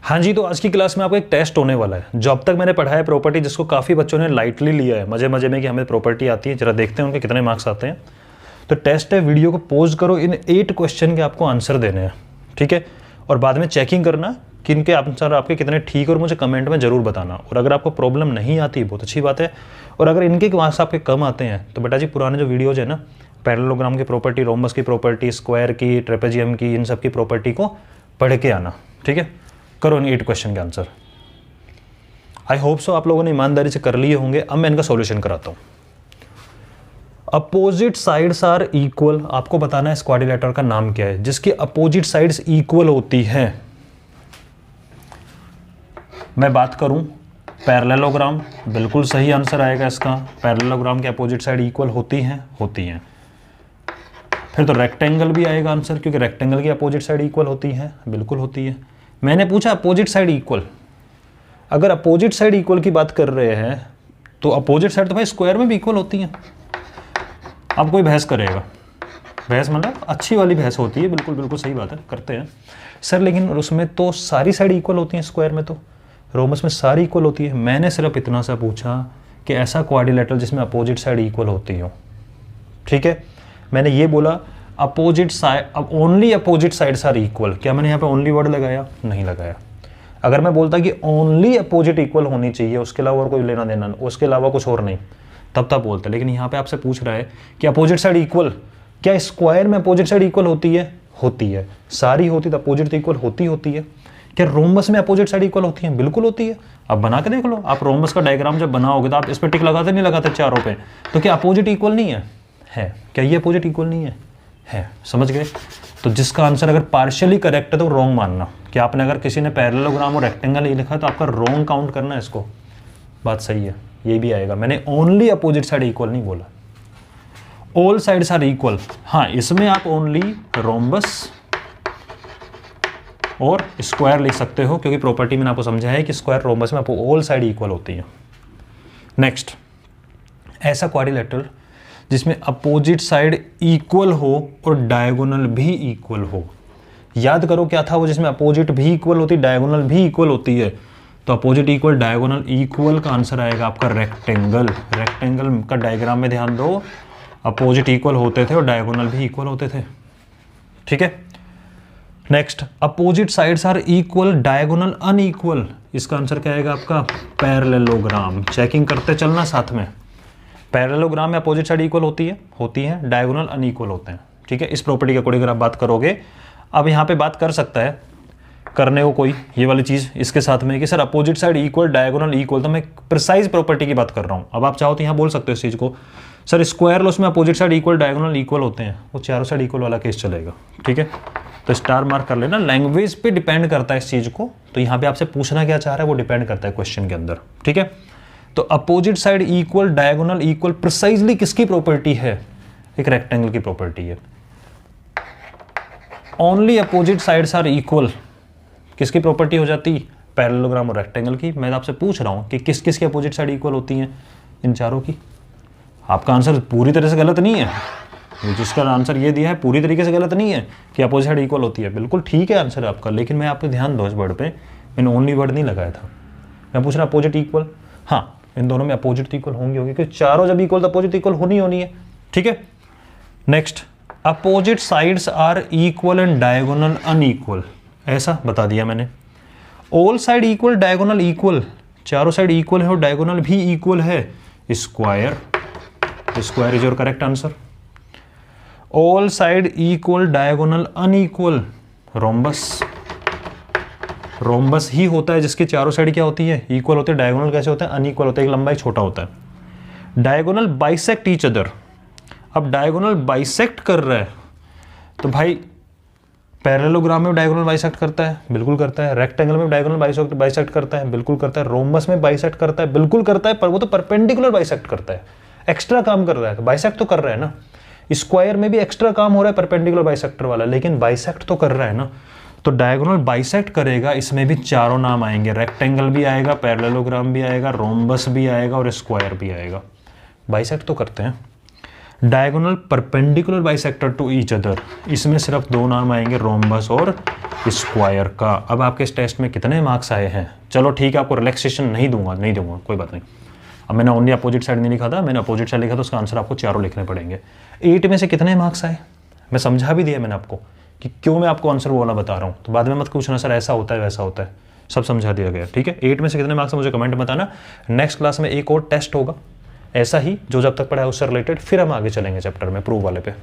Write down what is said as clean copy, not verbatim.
हाँ जी, तो आज की क्लास में आपको एक टेस्ट होने वाला है। जो अब तक मैंने पढ़ा है प्रॉपर्टी, जिसको काफ़ी बच्चों ने लाइटली लिया है मजे मजे में कि हमें प्रॉपर्टी आती है, जरा देखते हैं उनके कितने मार्क्स आते हैं। तो टेस्ट है, वीडियो को पॉज करो, इन 8 क्वेश्चन के आपको आंसर देने हैं, ठीक है। और बाद में चेकिंग करना कि इनके आंसर आपके कितने ठीक, और मुझे कमेंट में ज़रूर बताना। और अगर आपको प्रॉब्लम नहीं आती बहुत अच्छी बात है, और अगर इनके मार्क्स आपके कम आते हैं तो बेटा जी पुराने जो वीडियोज़ है ना, पैरेललोग्राम की प्रॉपर्टी, रोम्बस की प्रॉपर्टी, स्क्वायर की, ट्रेपेजियम की, इन सब की प्रॉपर्टी को पढ़ के आना, ठीक है। करो इन 8 क्वेश्चन के आंसर। आई होप सो आप लोगों ने ईमानदारी से कर लिए होंगे। अब मैं इनका सॉल्यूशन कराता हूं। अपोजिट साइड्स आर इक्वल, आपको बताना है इस क्वाड्रिलेटरल का नाम क्या है जिसकी अपोजिट साइड्स इक्वल होती हैं। मैं बात करूं पैरेललोग्राम, बिल्कुल सही आंसर आएगा इसका। पैरेललोग्राम की अपोजिट साइड इक्वल होती हैं, होती हैं। फिर तो रेक्टेंगल भी आएगा आंसर, क्योंकि रेक्टेंगल की अपोजिट साइड इक्वल होती है, बिल्कुल होती है। मैंने पूछा अपोजिट साइड इक्वल, अगर अपोजिट साइड इक्वल की बात कर रहे हैं तो अपोजिट साइड तो भाई स्क्वायर में भी इक्वल होती हैं। अब कोई बहस करेगा, बहस मतलब अच्छी वाली बहस होती है, बिल्कुल बिल्कुल सही बात है, करते हैं सर। लेकिन उसमें तो सारी साइड इक्वल होती हैं, स्क्वायर में तो, रोमस में सारी इक्वल होती है। मैंने सिर्फ इतना सा पूछा कि ऐसा क्वाड्रिलेटरल जिसमें अपोजिट साइड इक्वल होती हो, ठीक है। मैंने ये बोला अपोजिट साइड, अब only opposite sides are equal. क्या मैंने यहाँ पे ओनली वर्ड लगाया? नहीं लगाया। अगर मैं बोलता कि ओनली अपोजिट इक्वल होनी चाहिए, उसके अलावा और कोई लेना देना, उसके अलावा कुछ और नहीं, तब बोलते। लेकिन यहाँ पे आपसे पूछ रहा है कि अपोजिट साइड इक्वल, क्या स्क्वायर में अपोजिट साइड इक्वल होती है? होती है। सारी होती तो अपोजिट इक्वल होती है। क्या रोम्बस में अपोजिट साइड इक्वल होती है? बिल्कुल होती है। अब बना के देख लो, आप रोम्बस का डायग्राम जब बनाओगे तो आप इस पर टिक लगाते नहीं लगाते चारों पे, तो क्या अपोजिट इक्वल नहीं है? है। क्या ये अपोजिट इक्वल नहीं है? है। समझ गए? तो जिसका आंसर अगर पार्शियली करेक्ट है तो रॉन्ग मानना। कि आपने अगर किसी ने पैरेललोग्राम और रेक्टेंगल ही लिखा है तो आपका रॉन्ग काउंट करना है इसको। बात सही है, ये भी आएगा। मैंने ओनली अपोजिट साइड इक्वल नहीं बोला, ऑल साइड्स आर इक्वल। हाँ, इसमें आप ओनली रोम्बस और स्क्वायर लिख सकते हो, क्योंकि प्रॉपर्टी मैंने आपको समझा है कि स्क्वायर रोम्बस में आपको ऑल साइड इक्वल होती है। नेक्स्ट, ऐसा क्वाड्रिलेटरल जिसमें अपोजिट साइड इक्वल हो और डायगोनल भी इक्वल हो। याद करो क्या था वो, जिसमें अपोजिट भी इक्वल होती, डायगोनल भी इक्वल होती है। तो अपोजिट इक्वल, डायगोनल इक्वल का आंसर आएगा आपका रेक्टेंगल। रेक्टेंगल का डायग्राम में ध्यान दो, अपोजिट इक्वल होते थे और डायगोनल भी इक्वल होते थे, ठीक है। Next, opposite sides are equal, diagonal unequal. इसका आंसर क्या आएगा आपका? पैरेललोग्राम। चेकिंग करते चलना साथ में। पैरेललोग्राम में अपोजिट साइड इक्वल होती है, डायगोनल अनइक्वल होते हैं, ठीक है। इस प्रॉपर्टी के अकॉर्डिंग अगर आप बात करोगे, अब यहाँ पे बात कर सकता है करने को कोई ये वाली चीज़ इसके साथ में कि sir opposite side equal, diagonal equal, तो मैं प्रिसाइज प्रॉपर्टी की बात कर रहा हूँ। अब आप चाहो तो यहाँ बोल सकते हो इस चीज़ को, सर स्क्वायर लॉस में opposite side equal, diagonal equal होते हैं, वो चारों साइड इक्वल वाला केस चलेगा, ठीक है। तो स्टार मार्क कर लेना। लैंग्वेज पे डिपेंड करता है इस चीज़ को, तो यहाँ पे आपसे पूछना क्या चाह रहा है वो डिपेंड करता है क्वेश्चन के अंदर, ठीक है। तो opposite side equal, diagonal equal precisely किसकी प्रॉपर्टी है? एक रेक्टेंगल की प्रॉपर्टी है। Only opposite sides are equal किसकी प्रॉपर्टी हो जाती? पैरेललोग्राम और रेक्टेंगल की। मैं आपसे पूछ रहा हूं कि किस किस की अपोजिट साइड इक्वल होती हैं? इन चारों की। आपका आंसर पूरी तरह से गलत नहीं है, जिसका आंसर ये दिया है पूरी तरीके से गलत नहीं है कि अपोजिट साइड इक्वल होती है, बिल्कुल ठीक है आंसर आपका। लेकिन मैं आपको ध्यान दो इस वर्ड पे, मैंने ओनली वर्ड नहीं लगाया था। मैं पूछ रहा अपोजिट इक्वल, हाँ इन दोनों में अपोजिट इक्वल होंगी, क्योंकि चारों जब इक्वल तो अपोजिट इक्वल होनी है, ठीक है। Next, opposite sides are equal and diagonal unequal, ऐसा बता दिया मैंने। All side equal, diagonal equal, चारों साइड इक्वल है और डायगोनल भी इक्वल है। Square, square is your correct answer. All side equal, diagonal unequal, rhombus. Rhombus ही होता है जिसकी चारों साइड क्या होती है? इक्वल होते हैं। डायगोनल कैसे होता है? अनइक्वल होता है, एक लंबाई छोटा होता है। Diagonal bisect each other. अब डायगोनल बाइसेक्ट कर रहा है तो भाई पैरेललोग्राम में डायगोनल बाइसेक्ट करता है, बिल्कुल करता है। रेक्टेंगल में डायगोनल बाइसेक्ट करता है, बिल्कुल करता है। रोम्बस में बाइसेक्ट करता है, बिल्कुल करता है, पर वो तो परपेंडिकुलर बाइसेक्ट करता है, एक्स्ट्रा काम कर रहा है। तो बाइसेक्ट तो कर रहा है ना। स्क्वायर में भी एक्स्ट्रा काम हो रहा है परपेंडिकुलर बाइसेक्टर वाला, लेकिन बाइसेक्ट तो कर रहा है ना। तो डायगोनल बाइसेक्ट करेगा, इसमें भी चारों नाम आएंगे, रेक्टेंगल भी आएगा, पैरेललोग्राम भी आएगा, रोम्बस भी आएगा और स्क्वायर भी आएगा। बाइसेक्ट तो करते हैं। Diagonal perpendicular bisector to each other, इसमें सिर्फ दो नाम आएंगे, रोम्बस और स्क्वायर का। अब आपके इस टेस्ट में कितने मार्क्स आए हैं? चलो ठीक है, आपको रिलैक्सेशन नहीं दूंगा, कोई बात नहीं। अब मैंने ओनली अपोजिट साइड नहीं लिखा था, मैंने अपोजिट साइड लिखा तो उसका आंसर आपको चारों लिखने पड़ेंगे। 8 में से कितने मार्क्स आए मैं समझा भी दिया मैंने आपको कि क्यों मैं आपको आंसर वो वाला बता रहा हूँ, तो बाद में मत पूछना सर ऐसा होता है वैसा होता है, सब समझा दिया गया। ठीक है, 8 में से कितने मार्क्स है मुझे कमेंट में बताना। नेक्स्ट क्लास में एक और टेस्ट होगा ऐसा ही जो जब तक पढ़ा है उससे रिलेटेड, फिर हम आगे चलेंगे चैप्टर में प्रूव वाले पे।